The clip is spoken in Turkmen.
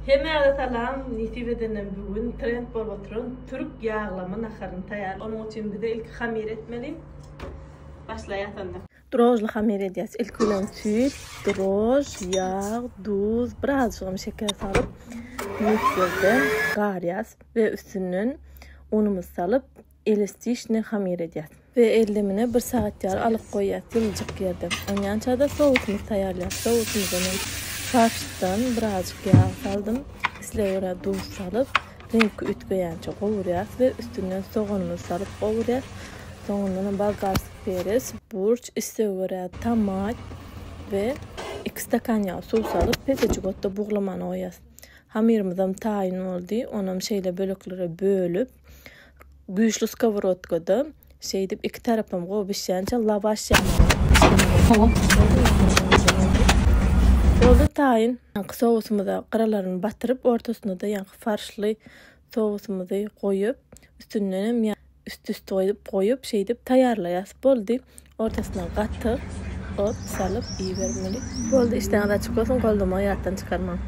Hemede salam, Nitive'den bugün trend bolup oturan Türk yağlama naharını tayar. Onun için bir de ilk hamir etmeliyim. Başlayatanda. Drojlu hamir edeceğiz. İlk ulan süt, droj, yağ, duz, birazcık şeker salıp mikserden qaryaz ve üstünün unumuz salıp elistişne hamir edeceğiz. Ve ellemine 1 saat yarı alıp koyacağız. Yılcık yerde. Ondan çada soğutumuzu tayarlayacağız. Soğutumuzun farştan birazcık yağ saldım. İsleğe duz salıp renk ütgöyança qovuruyaz ve üstünden soğanımızı salıp qovuruyaz. Soğandan balqarsık berez, burç, isleğe tomat ve 2 stakan yağ su salıp pesecik otta buğlamanı koyaz. Hamirimizam tayin oldu. Onam şeyle bölüklere bölüp güýçli skоворodkada dip 2 tarapam gowy pişýänçe lavaş ýapýar. Oldu tayin. Sousumuza qaralaryny batyryp ortasyna da farşly sousumuzy goýup üstüne üst goýup dip taýarlaýas. Boldy. Ortasyna gaty ot salyp iý bermeli. Boldy işden açyk bolsun, golduma ýatdan çykarmam.